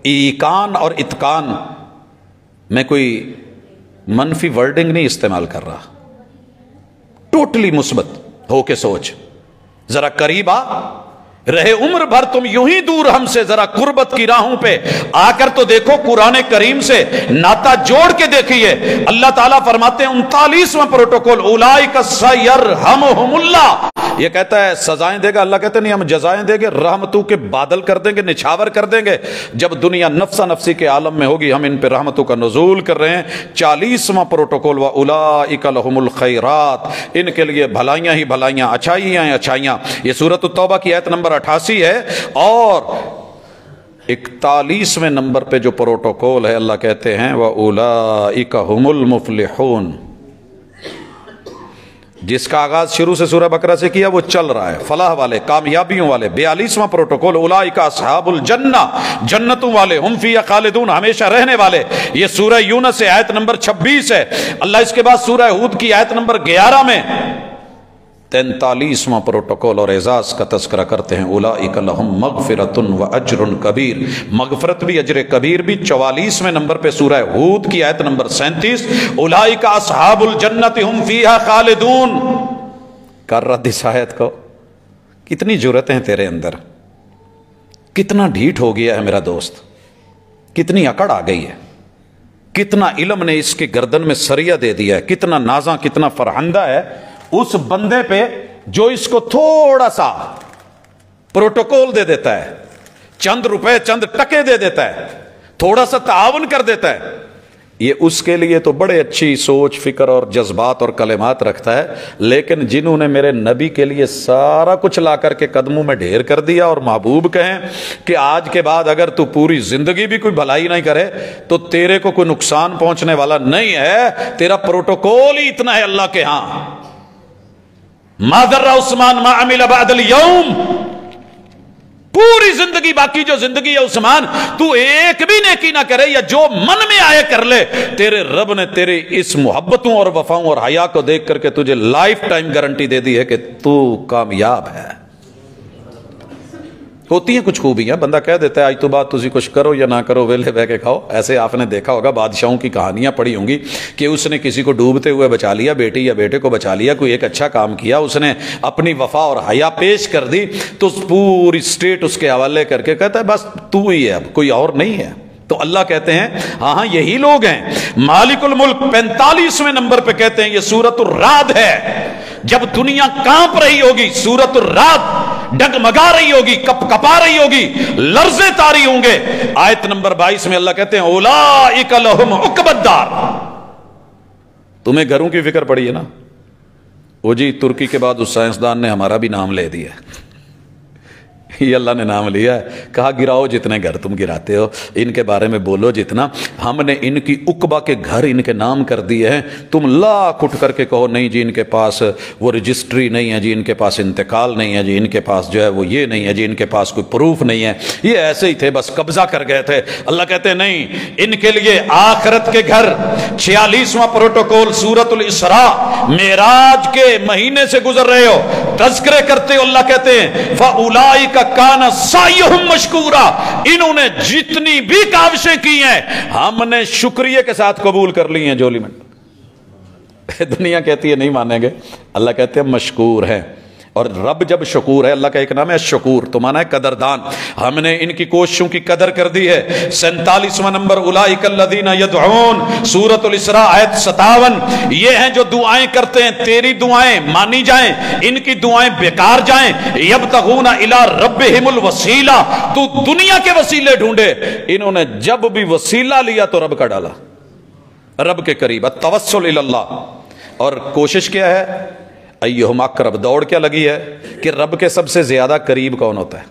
A: ایقان اور اتقان، میں کوئی منفی ورڈنگ نہیں استعمال کر رہا، ٹوٹلی مثبت ہو کے سوچ، ذرا قریب آ، رہے عمر بھر تم یوں ہی دور ہم سے، ذرا قربت کی راہوں پہ آ کر تو دیکھو، قرآن کریم سے ناتا جوڑ کے دیکھیے۔ اللہ تعالیٰ فرماتے ہیں 39واں پروٹوکول اولئک سیرحمہم اللہ، یہ کہتا ہے سزائیں دے گا، اللہ کہتے ہیں نہیں، ہم جزائیں دیں گے، رحمتوں کے بادل کر دیں گے، نچھاور کر دیں گے۔ جب دنیا نفسا نفسی کے عالم میں ہوگی ہم ان پہ رحمتوں کا نزول کر رہے ہیں۔ 40واں پروٹوکول واولئک لہم الخیرات، ان کے لیے بھلائیاں ہی بھلائیاں، اچھائیاں ہی اچھائیاں۔ یہ سورۃ التوبہ کی آیت نمبر 88 ہے۔ اور 41ویں نمبر پہ جو پروٹوکول ہے اللہ کہتے ہیں وَأُولَئِكَ هُمُ الْمُفْلِحُونَ، جس کا آغاز شروع سے سورہ بقرہ سے کیا وہ چل رہا ہے، فلاح والے، کامیابیوں والے۔ 42واں پروٹوکول اولئک اصحاب الجنہ، جنتوں والے، ہم فیہا خالدون، ہمیشہ رہنے والے۔ یہ سورہ یونس سے آیت نمبر 26 ہے۔ اللہ اس کے بعد سورہ ہود کی آیت نمبر 11 میں 43واں پروٹوکول اور اعزاز کا تذکرہ کرتے ہیں اولئک لہم مغفرۃ واجر کبیر، مغفرت بھی اجر کبیر بھی۔ 44ویں نمبر پہ سورہ ہود کی آیت نمبر 37 اولئک اصحاب الجنۃ ہم فیہا خالدون۔ کر رد اس آیت کو، کتنی جرأت ہیں تیرے اندر، کتنا ڈھیٹ ہو گیا ہے میرا دوست، کتنی اکڑ آ گئی ہے، کتنا علم نے اس کی گردن میں سریہ دے دیا ہے، کتنا نازاں کتنا فرہندہ ہے اس بندے پہ جو اس کو تھوڑا سا پروٹوکول دے دیتا ہے، چند روپے چند ٹکے دے دیتا ہے، تھوڑا سا تعاون کر دیتا ہے۔ یہ اس کے لیے تو بڑے اچھی سوچ فکر اور جذبات اور کلمات رکھتا ہے، لیکن جنہوں نے میرے نبی کے لیے سارا کچھ لا کر کے قدموں میں ڈھیر کر دیا اور محبوب کہیں کہ آج کے بعد اگر تو پوری زندگی بھی کوئی بھلائی نہیں کرے تو تیرے کو کوئی نقصان پہنچنے والا نہیں ہے، تیرا پروٹوکول ہی اتنا ہے اللہ کے ہاں۔ ما ضر عثمان ما عمل بعد اليوم، پوری زندگی، باقی جو زندگی ہے عثمان تو ایک بھی نیکی نہ کرے یا جو من میں آئے کر لے، تیرے رب نے تیرے اس محبتوں اور وفاؤں اور حیا کو دیکھ کر کے تجھے لائف ٹائم گارنٹی دے دی ہے کہ تو کامیاب ہے۔ ہوتی ہیں کچھ خوبیاں، بندہ کہہ دیتا ہے آج تو بات تسی کچھ کرو یا نہ کرو، ویلے بہ کے کھاؤ۔ ایسے آپ نے دیکھا ہوگا بادشاہوں کی کہانیاں پڑھی ہوں گی کہ اس نے کسی کو ڈوبتے ہوئے بچا لیا، بیٹی یا بیٹے کو بچا لیا، کوئی ایک اچھا کام کیا، اس نے اپنی وفا اور حیا پیش کر دی تو پوری اسٹیٹ اس کے حوالے کر کے کہتا ہے بس تو ہی ہے، اب کوئی اور نہیں ہے۔ تو اللہ کہتے ہیں ہاں یہی لوگ ہیں۔ مالک الملک 45ویں نمبر پہ کہتے ہیں یہ سورۃ الرعد ہے، جب دنیا کانپ رہی ہوگی، سورۃ الرعد ڈگمگا رہی ہوگی، کپ کپا رہی ہوگی، لرزے طاری ہوں گے۔ آیت نمبر 22 میں اللہ کہتے ہیں اولئک لہم عقبی الدار۔ تمہیں گھروں کی فکر پڑی ہے نا، وہ جی ترکی کے بعد اس سائنسدان نے ہمارا بھی نام لے دیا، یہ اللہ نے نام لیا ہے، کہا گراؤ جتنے گھر تم گراتے ہو، ان کے بارے میں بولو جتنا، ہم نے ان کی عقبہ کے گھر ان کے نام کر دیے ہیں۔ تم لاکھ اٹھ کر کے کہو نہیں جی ان کے پاس وہ رجسٹری نہیں ہے جی، ان کے پاس انتقال نہیں ہے جی، ان کے پاس جو ہے وہ یہ نہیں ہے جی، ان کے پاس کوئی پروف نہیں ہے، یہ ایسے ہی تھے بس قبضہ کر گئے تھے۔ اللہ کہتے ہیں نہیں، ان کے لیے آخرت کے گھر۔ 46واں پروٹوکول سورۃ الاسراء، معراج کے مہینے سے گزر رہے ہو، تذکرے کرتے ہو، اللہ کہتے ہیں فَأُولَئِكَ کان سعیہم مشکورا، انہوں نے جتنی بھی کاوشیں کی ہیں ہم نے شکریہ کے ساتھ قبول کر لی ہیں جولی میں۔ دنیا کہتی ہے نہیں مانیں گے، اللہ کہتے ہیں مشکور ہیں۔ اور رب جب شکور ہے، اللہ کا ایک نام ہے شکور، تو مانا ہے قدردان، ہم نے ان کی کوششوں کی قدر کر دی ہے۔ 47واں نمبر اولئک الذین یدعون، سورۃ الاسراء آیت 57، یہ ہیں جو دعائیں کرتے ہیں، تیری دعائیں مانی جائیں، ان کی دعائیں بیکار جائیں، یبتغون الی ربہم الوسیلہ، تو دنیا کے وسیلے ڈھونڈے، انہوں نے جب بھی وسیلہ لیا تو رب کا ڈالا، رب کے قریب، التوسل الی اللہ۔ اور کوشش کیا ہے؟ ایہم اقرب، دوڑ کیا لگی ہے کہ رب کے سب سے زیادہ قریب کون ہوتا ہے،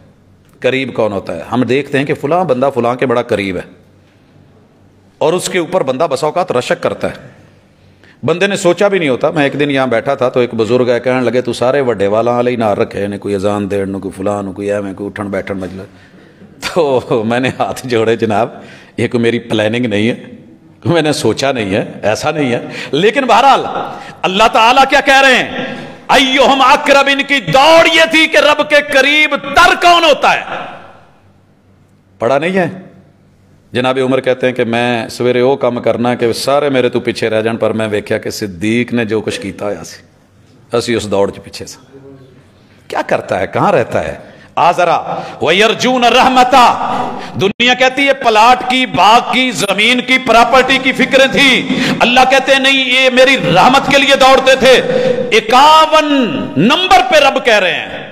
A: قریب کون ہوتا ہے۔ ہم دیکھتے ہیں کہ فلاں بندہ فلاں کے بڑا قریب ہے، اور اس کے اوپر بندہ بسا اوقات رشک کرتا ہے، بندے نے سوچا بھی نہیں ہوتا۔ میں ایک دن یہاں بیٹھا تھا تو ایک بزرگ ہے، کہنے لگے تو سارے وڈے والا والے ہی نہ رکھے نے، کوئی اذان دین نو، کوئی فلاں نو، کوئی ایویں، کوئی اٹھن بیٹھن مجلس۔ تو میں نے ہاتھ جوڑے، جناب یہ کوئی میری پلاننگ نہیں ہے، میں نے سوچا نہیں ہے، ایسا نہیں ہے، لیکن بہرحال اللہ تعالیٰ کیا کہہ رہے ہیں؟ ایہم اقرب، ان کی دوڑ یہ تھی کہ رب کے قریب تر کون ہوتا ہے۔ پڑھا نہیں ہے؟ جناب عمر کہتے ہیں کہ میں سویرے وہ کام کرنا کہ سارے میرے تو پیچھے رہ جان، پر میں ویکھیا کہ صدیق نے جو کچھ کیتا ہے اسی اس دوڑ کے پیچھے سے کیا کرتا ہے، کہاں رہتا ہے۔ آذرا وَيَرْجُونَ رَحْمَتَا، دنیا کہتی ہے پلاٹ کی، باغ کی، زمین کی، پراپرٹی کی فکریں تھی، اللہ کہتے ہیں نہیں، یہ میری رحمت کے لیے دوڑتے تھے۔ 51 نمبر پہ رب کہہ رہے ہیں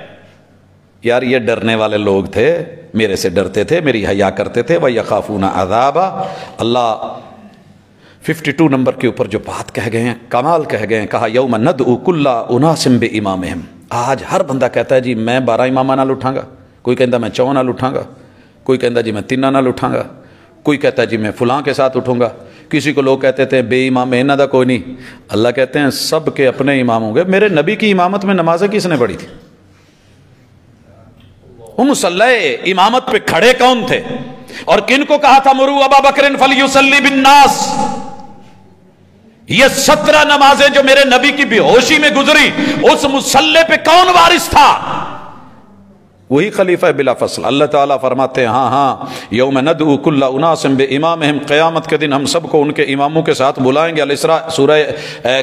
A: یار یہ ڈرنے والے لوگ تھے، میرے سے ڈرتے تھے، میری حیا کرتے تھے، وَيَخَافُونَ عَذَابَ۔ اللہ 52 نمبر کے اوپر جو بات کہہ گئے ہیں، کمال کہہ گئے ہیں، کہا یوم ندعو کل اناس بامامہم، آج ہر بندہ کہتا ہے جی میں 12 امامہ نال اٹھاں گا، کوئی کہتا میں 4 نال اٹھاں گا، کوئی کہتا جی میں 3 نال اٹھاں گا، کوئی کہتا ہے جی میں فلاں کے ساتھ اٹھوں گا، کسی کو لوگ کہتے تھے بے امام انہاں دا کوئی نہیں۔ اللہ کہتے ہیں سب کے اپنے امام ہوں گے۔ میرے نبی کی امامت میں نمازیں کس نے پڑھی تھی؟ وہ مصلی امامت پہ کھڑے کون تھے؟ اور کن کو کہا تھا مرو ابا بکر فلیصلی بالناس؟ یہ 17 نمازیں جو میرے نبی کی بے ہوشی میں گزری، اس مصلی پہ کون وارث تھا؟ وہی خلیفہ بلا فصل۔ اللہ تعالیٰ فرماتے ہیں ہاں یوم ندعو کل اناس بامامہم، قیامت کے دن ہم سب کو ان کے اماموں کے ساتھ بلائیں گے۔ الاسراء سورہ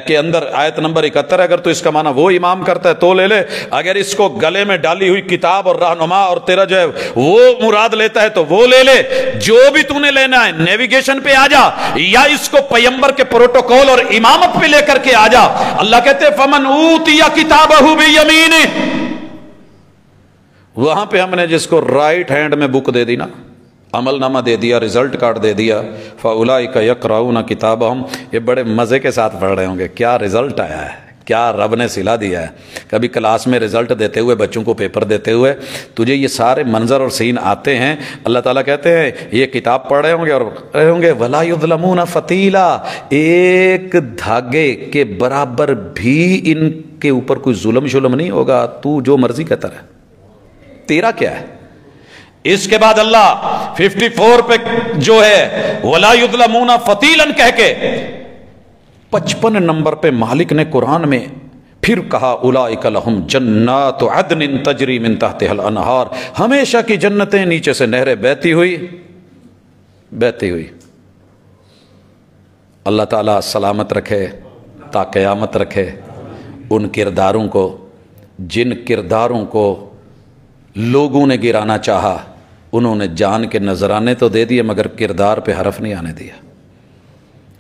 A: کے اندر آیت نمبر 71 ہے۔ اگر تو اس کا معنی وہ امام کرتا ہے تو لے لے، اگر اس کو گلے میں ڈالی ہوئی کتاب اور رہنما اور تیرا جو ہے وہ مراد لیتا ہے تو وہ لے لے، جو بھی تو نے لینا ہے نیویگیشن پہ آ جا، یا اس کو پیمبر کے پروٹوکول اور امامت پہ لے کر کے آ جا۔ اللہ کہتے ہیں فمن اوتی کتابہ بیمینہ، وہاں پہ ہم نے جس کو رائٹ ہینڈ میں بک دے دی نا، عمل نامہ دے دیا، رزلٹ کارڈ دے دیا، فَأُولَئِكَ يَقْرَؤُونَ كِتَابَهُمْ، یہ بڑے مزے کے ساتھ پڑھ رہے ہوں گے کیا رزلٹ آیا ہے، کیا رب نے صلہ دیا ہے۔ کبھی کلاس میں رزلٹ دیتے ہوئے، بچوں کو پیپر دیتے ہوئے تجھے یہ سارے منظر اور سین آتے ہیں، اللہ تعالیٰ کہتے ہیں یہ کتاب پڑھ رہے ہوں گے اور رہے ہوں گے وَلَا يُظْلَمُونَ فَتِيلًا، ایک دھاگے کے برابر بھی ان کے اوپر کوئی ظلم شلم نہیں ہوگا، تو جو مرضی کہتا رہے، تیرا کیا ہے۔ اس کے بعد اللہ 54 پہ جو ہے وَلَا يُظْلَمُونَ فَتِيلًا کہہ کے 55 نمبر پہ مالک نے قرآن میں پھر کہا اولئک لہم جنات عدن تجری من تحتها الانہار، ہمیشہ کی جنتیں، نیچے سے نہریں بہتی ہوئی۔ اللہ تعالیٰ سلامت رکھے تا قیامت رکھے ان کرداروں کو جن کرداروں کو لوگوں نے گرانا چاہا، انہوں نے جان کے نذرانے تو دے دیے مگر کردار پہ حرف نہیں آنے دیا۔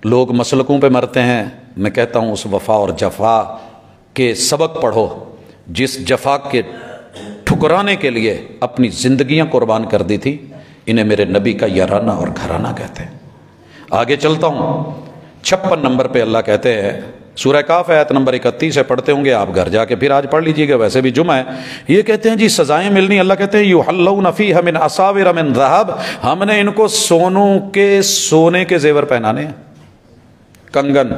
A: لوگ مسلکوں پہ مرتے ہیں، میں کہتا ہوں اس وفا اور جفا کے سبق پڑھو، جس جفا کے ٹھکرانے کے لیے اپنی زندگیاں قربان کر دی تھی، انہیں میرے نبی کا یارانہ اور گھرانہ کہتے ہیں۔ آگے چلتا ہوں، 56 نمبر پہ اللہ کہتے ہیں، سورہ کاف آیت نمبر 31 سے پڑھتے ہوں گے آپ، گھر جا کے پھر آج پڑھ لیجئے گا، ویسے بھی جمعہ ہے۔ یہ کہتے ہیں جی سزائیں ملنی، اللہ کہتے ہیں یحلون فیہا من اساور من ذہب، ہم نے ان کو سونے کے زیور پہنانے ہیں، کنگن۔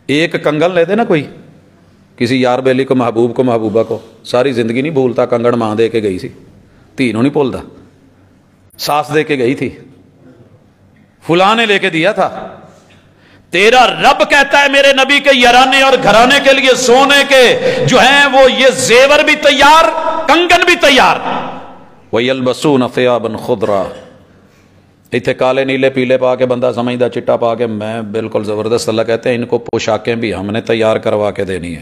A: ایک کنگن لے دے نا کوئی، کسی یار بیلی کو، محبوب کو، محبوبہ کو، ساری زندگی نہیں بھولتا کنگن ماں دے کے گئی سی، تینوں نہیں بھولتا، ساس دے کے گئی تھی، فلاں نے لے کے دیا تھا۔ تیرا رب کہتا ہے میرے نبی کے یارانے اور گھرانے کے لیے سونے کے جو ہیں وہ یہ زیور بھی تیار، کنگن بھی تیار۔ وَيَلْبَسُونَ ثِيَابًا خُضْرًا، اتنے کالے نیلے پیلے پا کے بندہ سمجھدا چٹا پا کے میں بالکل زبردست، اللہ کہتے ہیں ان کو پوشاکیں بھی ہم نے تیار کروا کے دینی ہے۔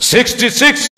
A: 66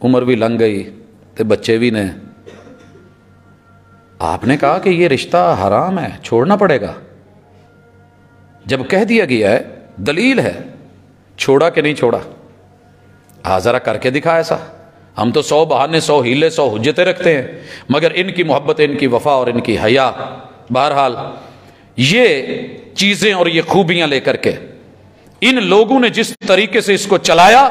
A: عمر بھی لنگ گئی تے بچے بھی نے. آپ نے کہا کہ یہ رشتہ حرام ہے, چھوڑنا پڑے گا. جب کہہ دیا گیا ہے, دلیل ہے, چھوڑا کہ نہیں چھوڑا؟ ذرا کر کے دکھا ایسا. ہم تو 100 بہانے 100 ہیلے 100 حجتیں رکھتے ہیں, مگر ان کی محبت, ان کی وفا اور ان کی حیا, بہرحال یہ چیزیں اور یہ خوبیاں لے کر کے ان لوگوں نے جس طریقے سے اس کو چلایا,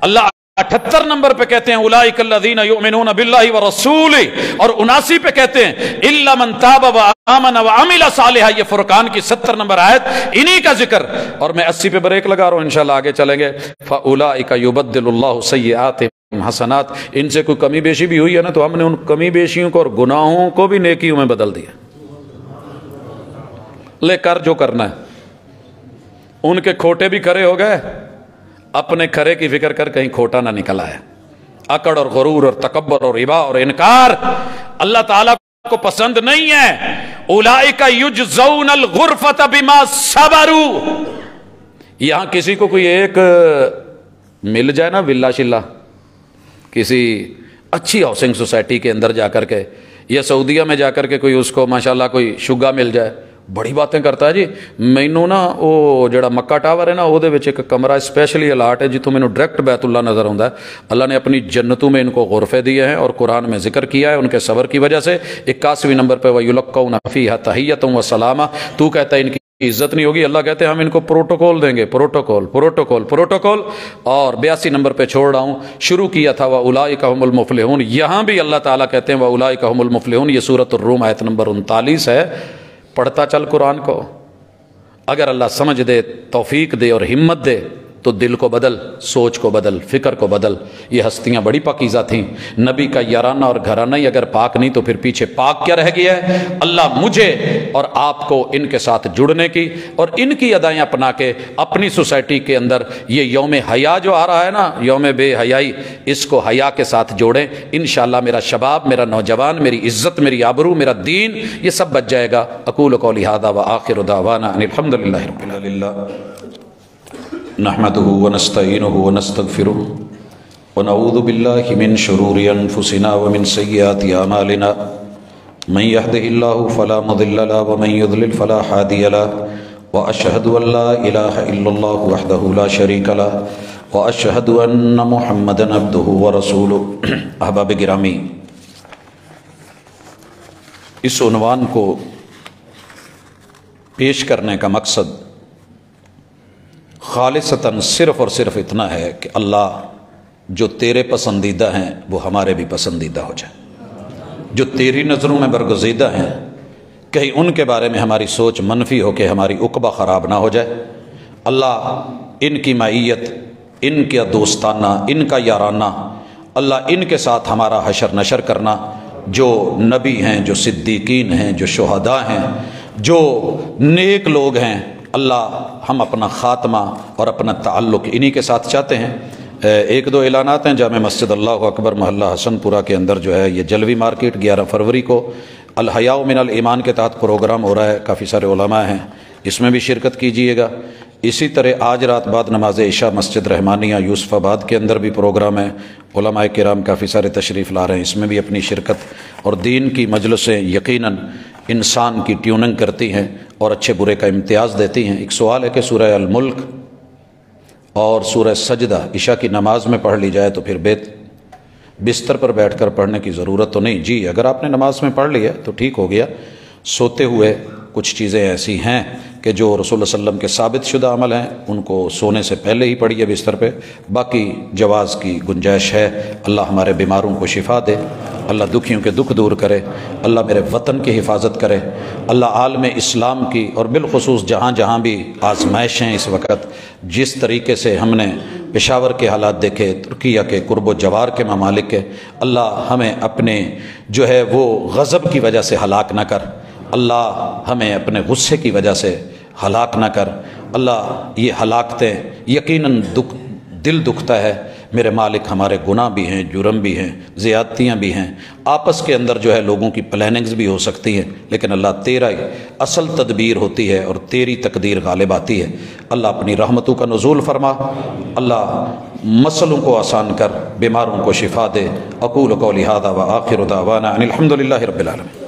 A: اللہ 78 نمبر پہ کہتے ہیں اولئک الذین یؤمنون باللہ ورسولہ, اور 79 پہ کہتے ہیں الا من تاب وآمن وعمل صالحا. یہ فرقان کی 70 نمبر آیت انہی کا ذکر. اور میں 80 پہ بریک لگا رہا ہوں, انشاءاللہ آگے چلیں گے. فاولئک یبدل اللہ سیئاتہم حسنات. ان سے کوئی کمی بیشی بھی ہوئی ہے نا, تو ہم نے ان کمی بیشیوں کو اور گناہوں کو بھی نیکیوں میں بدل دیا. لے کر جو کرنا ہے. ان کے کھوٹے بھی کھڑے ہو گئے, اپنے کھرے کی فکر کر کہیں کھوٹا نہ نکل آئے. اکڑ اور غرور اور تکبر اور ابا اور انکار اللہ تعالیٰ کو پسند نہیں ہے. اولئک یجزون الغرفۃ بما صبروا. یہاں کسی کو کوئی ایک مل جائے نا ولا شلا کسی اچھی ہاؤسنگ سوسائٹی کے اندر جا کر کے, یا سعودیہ میں جا کر کے کوئی اس کو ماشاءاللہ کوئی شگا مل جائے, بڑی باتیں کرتا ہے جی. مینوں نا وہ جڑا مکہ ٹاور ہے نا, وہ ایک کمرہ اسپیشلی الاٹ ہے جتوں مینوں ڈائریکٹ بیت اللہ نظر آتا ہے. اللہ نے اپنی جنتوں میں ان کو غرفے دیے ہیں, اور قرآن میں ذکر کیا ہے ان کے صبر کی وجہ سے. 81ویں نمبر پہ وَيُلَقَّوْنَ فِيهَا تَحِيَّةً وَسَلَامًا. تو کہتا ہے ان کی عزت نہیں ہوگی, اللہ کہتے ہیں ہم ان کو پروٹوکول دیں گے. Protocol protocol protocol. اور 82 نمبر پہ چھوڑ رہا ہوں, شروع کیا تھا وَأُولَئِكَ هُمُ الْمُفْلِحُونَ. یہاں بھی اللہ تعالیٰ کہتے ہیں وَأُولَئِكَ هُمُ الْمُفْلِحُونَ. یہ سورۃ الروم آیت نمبر 39 ہے. پڑھتا چل قرآن کو. اگر اللہ سمجھ دے, توفیق دے اور ہمت دے تو دل کو بدل, سوچ کو بدل, فکر کو بدل. یہ ہستیاں بڑی پاکیزہ تھیں. نبی کا یارانہ اور گھرانہ ہی اگر پاک نہیں تو پھر پیچھے پاک کیا رہ گیا ہے؟ اللہ مجھے اور آپ کو ان کے ساتھ جڑنے کی اور ان کی ادائیں اپنا کے اپنی سوسائٹی کے اندر یہ یوم حیا جو آ رہا ہے نا, یوم بے حیائی, اس کو حیا کے ساتھ جوڑیں. انشاءاللہ میرا شباب, میرا نوجوان, میری عزت, میری آبرو, میرا دین, یہ سب بچ جائے گا. اقول قولی ھذا وآخر دعوانا ان الحمد للہ رب العالمین. نحمده ونستعینه ونستغفره ونعوذ باللہ من شرور انفسنا ومن سیئات اعمالنا من يهده الله فلا مضل له ومن يضلل فلا هادي له واشهد ان لا اله الا الله وحده لا شريك له واشهد ان محمدا عبده ورسوله. احباب گرامی, اس عنوان کو پیش کرنے کا مقصد خالصتاً صرف اور صرف اتنا ہے کہ اللہ جو تیرے پسندیدہ ہیں وہ ہمارے بھی پسندیدہ ہو جائے. جو تیری نظروں میں برگزیدہ ہیں کہیں ان کے بارے میں ہماری سوچ منفی ہو کے ہماری عقبہ خراب نہ ہو جائے. اللہ ان کی معیت, ان کا دوستانہ, ان کا یارانہ, اللہ ان کے ساتھ ہمارا حشر نشر کرنا. جو نبی ہیں, جو صدیقین ہیں, جو شہداء ہیں, جو نیک لوگ ہیں, اللہ ہم اپنا خاتمہ اور اپنا تعلق انہی کے ساتھ چاہتے ہیں. 1-2 اعلانات ہیں. جامع مسجد اللہ اکبر محلہ حسن پورہ کے اندر جو ہے یہ جلوی مارکیٹ 11 فروری کو الحیاء من الایمان کے تحت پروگرام ہو رہا ہے. کافی سارے علماء ہیں, اس میں بھی شرکت کیجئے گا. اسی طرح آج رات بعد نماز عشاء مسجد رحمانیہ یوسف آباد کے اندر بھی پروگرام ہے. علماء کرام کافی سارے تشریف لا رہے ہیں, اس میں بھی اپنی شرکت. اور دین کی مجلسیں یقیناً انسان کی ٹیوننگ کرتی ہیں اور اچھے برے کا امتیاز دیتی ہیں. ایک سوال ہے کہ سورہ الملک اور سورہ سجدہ عشاء کی نماز میں پڑھ لی جائے تو پھر بستر پر بیٹھ کر پڑھنے کی ضرورت تو نہیں. جی, اگر آپ نے نماز میں پڑھ لیا تو ٹھیک ہو گیا. سوتے ہوئے کچھ چیزیں ایسی ہیں کہ جو رسول اللہ صلی اللہ علیہ وسلم کے ثابت شدہ عمل ہیں, ان کو سونے سے پہلے ہی پڑھیے بستر پہ. باقی جواز کی گنجائش ہے. اللہ ہمارے بیماروں کو شفا دے, اللہ دکھیوں کے دکھ دور کرے, اللہ میرے وطن کی حفاظت کرے, اللہ عالم اسلام کی, اور بالخصوص جہاں جہاں بھی آزمائش ہیں اس وقت, جس طریقے سے ہم نے پشاور کے حالات دیکھے, ترکیہ کے, قرب و جوار کے ممالک کے, اللہ ہمیں اپنے جو ہے وہ غضب کی وجہ سے ہلاک نہ کر, اللہ ہمیں اپنے غصے کی وجہ سے ہلاک نہ کر. اللہ یہ ہلاکتیں یقیناً دل دکھتا ہے. میرے مالک, ہمارے گناہ بھی ہیں, جرم بھی ہیں, زیادتیاں بھی ہیں, آپس کے اندر جو ہے لوگوں کی پلاننگز بھی ہو سکتی ہیں, لیکن اللہ تیرا اصل تدبیر ہوتی ہے اور تیری تقدیر غالب آتی ہے. اللہ اپنی رحمتوں کا نزول فرما. اللہ مسئلوں کو آسان کر، بیماروں کو شفا دے۔ اقول قولی ھذا وآخر دعوانا ان الحمد للہ رب العالمین۔